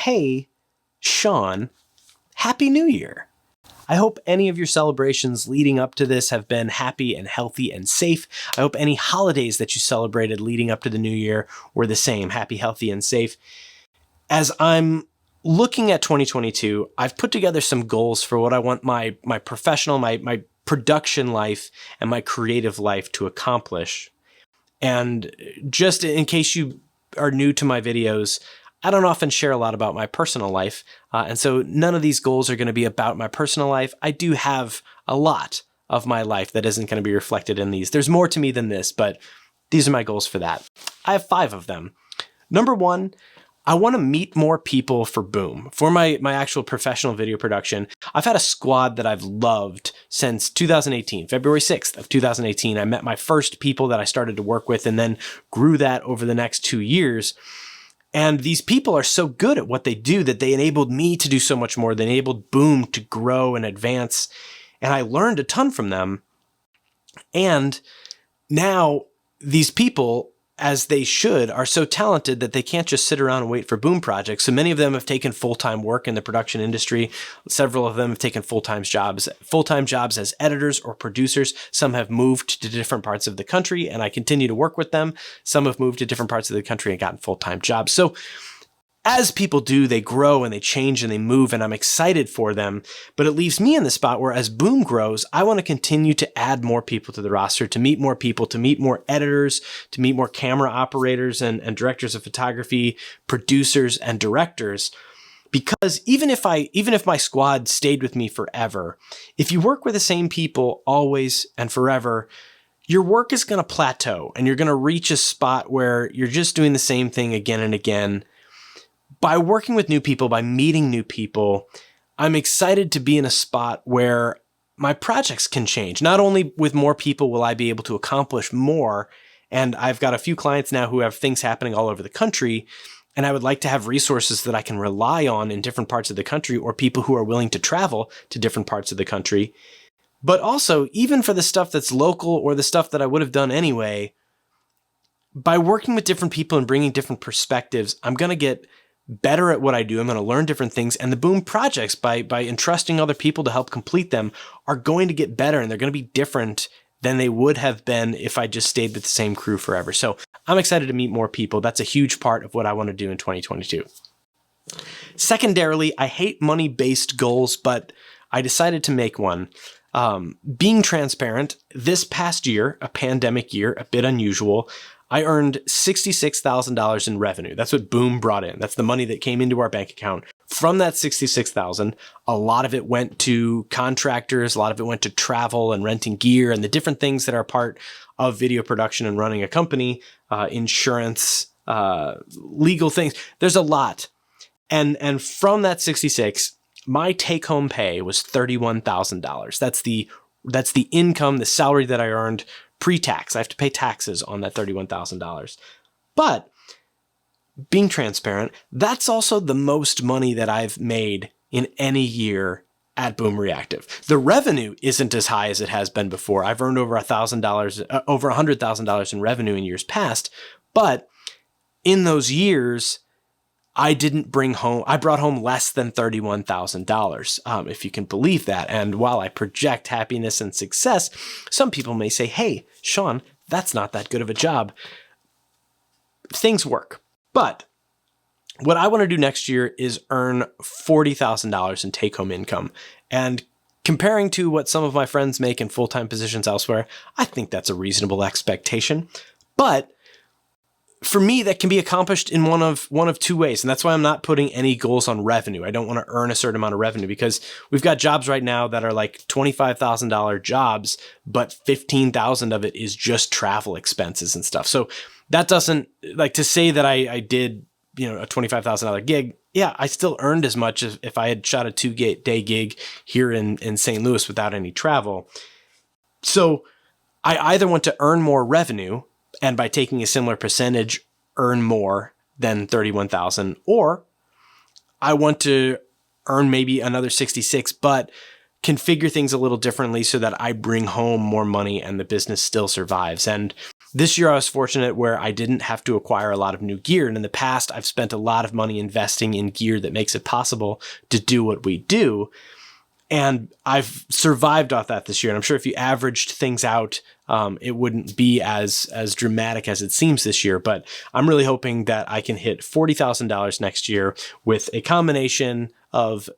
hey, Sean, Happy New Year. I hope any of your celebrations leading up to this have been happy and healthy and safe. I hope any holidays that you celebrated leading up to the new year were the same, happy, healthy, and safe. As I'm looking at 2022, I've put together some goals for what I want my professional, my production life and my creative life to accomplish. And just in case you are new to my videos, I don't often share a lot about my personal life, and so none of these goals are going to be about my personal life. I do have a lot of my life that isn't going to be reflected in these. There's more to me than this, but these are my goals for that. I have 5 of them. Number 1, I want to meet more people for Boom. For my actual professional video production, I've had a squad that I've loved since 2018. February 6th of 2018, I met my first people that I started to work with and then grew that over the next 2 years. And these people are so good at what they do that they enabled me to do so much more. They enabled Boom to grow and advance. And I learned a ton from them. And now these people, as they should, are so talented that they can't just sit around and wait for Boom projects. So many of them have taken full-time work in the production industry. Several of them have taken full-time jobs as editors or producers. Some have moved to different parts of the country, and I continue to work with them. Some have moved to different parts of the country and gotten full-time jobs. So as people do, they grow and they change and they move, and I'm excited for them. But it leaves me in the spot where as Boom grows, I want to continue to add more people to the roster, to meet more people, to meet more editors, to meet more camera operators and directors of photography, producers and directors. Because even if my squad stayed with me forever, if you work with the same people always and forever, your work is going to plateau and you're going to reach a spot where you're just doing the same thing again and again. By working with new people, by meeting new people, I'm excited to be in a spot where my projects can change. Not only with more people will I be able to accomplish more, and I've got a few clients now who have things happening all over the country, and I would like to have resources that I can rely on in different parts of the country, or people who are willing to travel to different parts of the country. But also, even for the stuff that's local or the stuff that I would have done anyway, by working with different people and bringing different perspectives, I'm going to get better at what I do. I'm going to learn different things. And the Boom projects, by entrusting other people to help complete them, are going to get better, and they're going to be different than they would have been if I just stayed with the same crew forever. So I'm excited to meet more people. That's a huge part of what I want to do in 2022. Secondarily, I hate money-based goals, but I decided to make one. Being transparent, this past year, a pandemic year, a bit unusual, I earned $66,000 in revenue. That's what Boom brought in. That's the money that came into our bank account. From that $66,000, a lot of it went to contractors, a lot of it went to travel and renting gear and the different things that are part of video production and running a company, insurance, legal things. There's a lot. And from that 66, my take-home pay was $31,000. That's the income, the salary that I earned pre-tax. I have to pay taxes on that $31,000. But being transparent, that's also the most money that I've made in any year at Boom Reactive. The revenue isn't as high as it has been before. I've earned over $100,000 in revenue in years past, but in those years, I brought home less than $31,000, if you can believe that. And while I project happiness and success, some people may say, hey, Sean, that's not that good of a job. Things work. But what I want to do next year is earn $40,000 in take-home income. And comparing to what some of my friends make in full-time positions elsewhere, I think that's a reasonable expectation. But for me, that can be accomplished in one of 2 ways. And that's why I'm not putting any goals on revenue. I don't want to earn a certain amount of revenue, because we've got jobs right now that are like $25,000 jobs, but $15,000 of it is just travel expenses and stuff. So that doesn't, like, to say that I did, a $25,000 gig. Yeah, I still earned as much as if I had shot a 2-day gig here in St. Louis without any travel. So I either want to earn more revenue, and by taking a similar percentage, earn more than $31,000, or I want to earn maybe another 66, but configure things a little differently so that I bring home more money and the business still survives. And This year I was fortunate where I didn't have to acquire a lot of new gear. And in the past, I've spent a lot of money investing in gear that makes it possible to do what we do. And I've survived off that this year. And I'm sure if you averaged things out, it wouldn't be as dramatic as it seems this year. But I'm really hoping that I can hit $40,000 next year with a combination of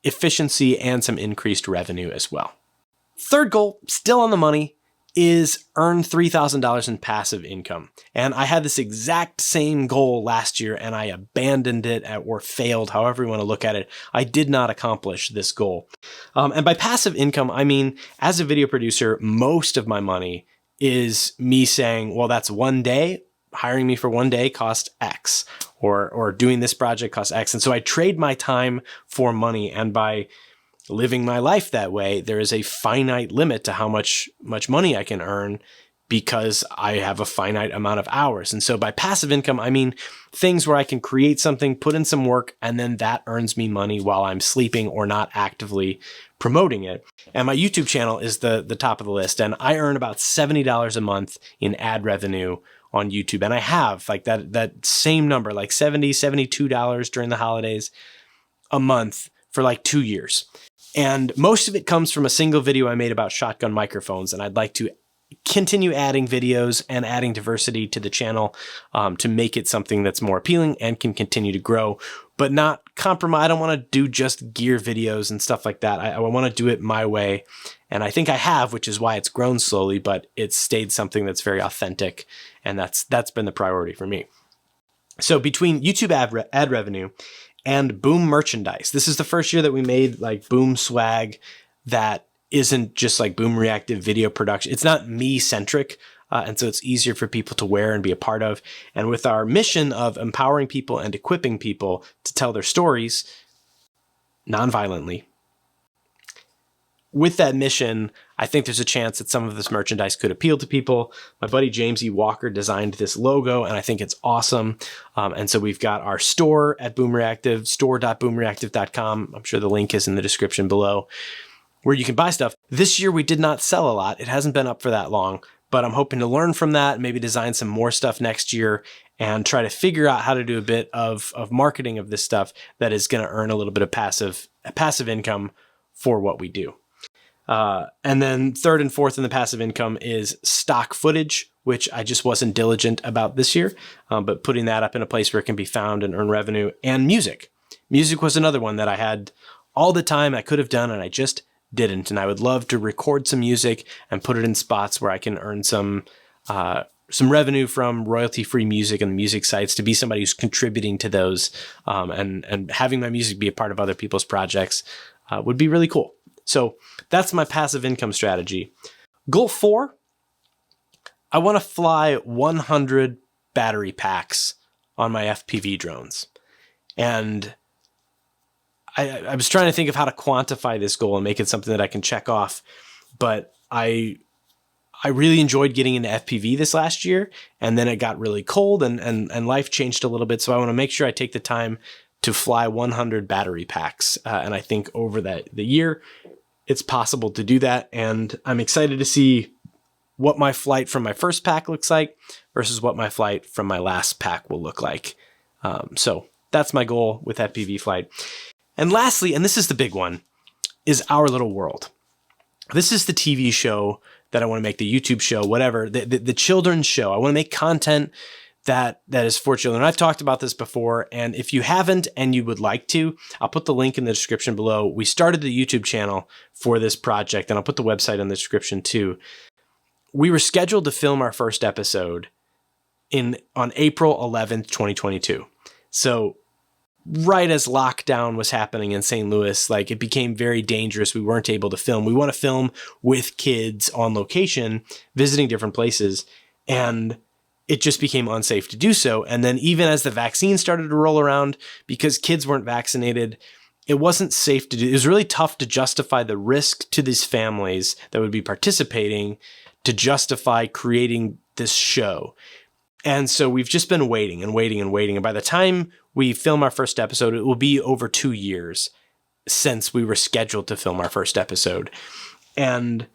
efficiency and some increased revenue as well. Third goal, still on the money, is earn $3,000 in passive income. And I had this exact same goal last year and I abandoned it or failed, however you want to look at it. I did not accomplish this goal. And by passive income, I mean, as a video producer, most of my money is me saying, well, that's one day. Hiring me for one day cost X, or doing this project costs X. And so I trade my time for money. And by living my life that way, there is a finite limit to how much money I can earn because I have a finite amount of hours. And so by passive income, I mean things where I can create something, put in some work, and then that earns me money while I'm sleeping or not actively promoting it. And my YouTube channel is the top of the list. And I earn about $70 a month in ad revenue on YouTube. And I have like that same number, like $70, $72 during the holidays a month for like 2 years. And most of it comes from a single video I made about shotgun microphones. And I'd like to continue adding videos and adding diversity to the channel to make it something that's more appealing and can continue to grow, but not compromise. I don't want to do just gear videos and stuff like that. I want to do it my way. And I think I have, which is why it's grown slowly, but it's stayed something that's very authentic. And that's been the priority for me. So between YouTube ad revenue and Boom merchandise. This is the first year that we made like Boom swag that isn't just like Boom reactive video production. It's not me centric. And so it's easier for people to wear and be a part of. And with our mission of empowering people and equipping people to tell their stories non-violently, with that mission, I think there's a chance that some of this merchandise could appeal to people. My buddy James E. Walker designed this logo, and I think it's awesome. And so we've got our store at Boom Reactive, store.boomreactive.com. I'm sure the link is in the description below, where you can buy stuff. This year, we did not sell a lot. It hasn't been up for that long, but I'm hoping to learn from that, maybe design some more stuff next year and try to figure out how to do a bit of marketing of this stuff that is going to earn a little bit of passive income for what we do. And then third and fourth in the passive income is stock footage, which I just wasn't diligent about this year, but putting that up in a place where it can be found and earn revenue. And music. Music was another one that I had all the time I could have done, and I just didn't. And I would love to record some music and put it in spots where I can earn some revenue from royalty-free music and the music sites, to be somebody who's contributing to those, and having my music be a part of other people's projects would be really cool. So that's my passive income strategy. Goal 4, I want to fly 100 battery packs on my FPV drones. And I was trying to think of how to quantify this goal and make it something that I can check off. But I really enjoyed getting into FPV this last year, and then it got really cold and life changed a little bit. So I want to make sure I take the time to fly 100 battery packs. And I think over the year, it's possible to do that. And I'm excited to see what my flight from my first pack looks like versus what my flight from my last pack will look like. So that's my goal with FPV flight. And lastly, and this is the big one, is Our Little World. This is the TV show that I want to make, the YouTube show, whatever, the children's show. I want to make content that is for children. I've talked about this before, and if you haven't and you would like to, I'll put the link in the description below. We started the YouTube channel for this project, and I'll put the website in the description too. We were scheduled to film our first episode on April 11th, 2022. So right as lockdown was happening in St. Louis, like it became very dangerous. We weren't able to film. We want to film with kids on location, visiting different places, and it just became unsafe to do so. And then even as the vaccine started to roll around, because kids weren't vaccinated, it wasn't safe to do. It was really tough to justify the risk to these families that would be participating to justify creating this show. And so we've just been waiting and waiting and waiting. And by the time we film our first episode, it will be over 2 years since we were scheduled to film our first episode. And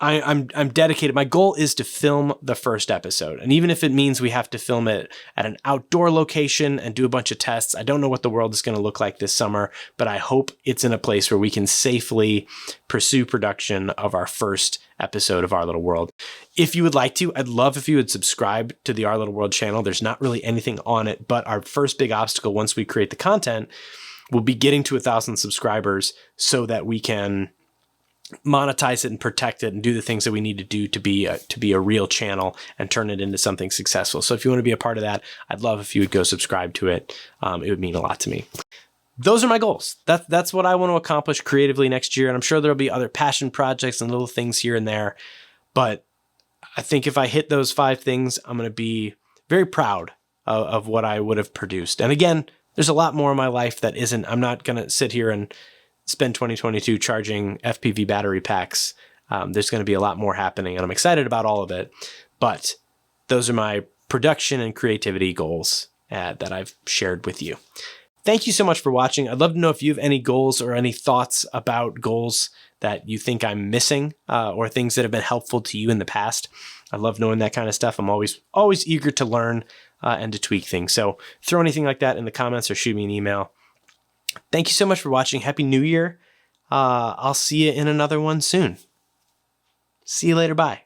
I'm dedicated. My goal is to film the first episode. And even if it means we have to film it at an outdoor location and do a bunch of tests, I don't know what the world is going to look like this summer, but I hope it's in a place where we can safely pursue production of our first episode of Our Little World. If you would like to, I'd love if you would subscribe to the Our Little World channel. There's not really anything on it, but our first big obstacle once we create the content will be getting to 1,000 subscribers so that we can monetize it and protect it and do the things that we need to do to be a real channel and turn it into something successful. So if you want to be a part of that, I'd love if you would go subscribe to it. It would mean a lot to me. Those are my goals. That's what I want to accomplish creatively next year. And I'm sure there'll be other passion projects and little things here and there. But I think if I hit those 5 things, I'm going to be very proud of what I would have produced. And again, there's a lot more in my life that isn't. I'm not going to sit here and spend 2022 charging FPV battery packs. There's going to be a lot more happening, and I'm excited about all of it. But those are my production and creativity goals that I've shared with you. Thank you so much for watching. I'd love to know if you have any goals or any thoughts about goals that you think I'm missing or things that have been helpful to you in the past. I love knowing that kind of stuff. I'm always eager to learn and to tweak things. So throw anything like that in the comments or shoot me an email. Thank you so much for watching. Happy New Year. I'll see you in another one soon. See you later. Bye.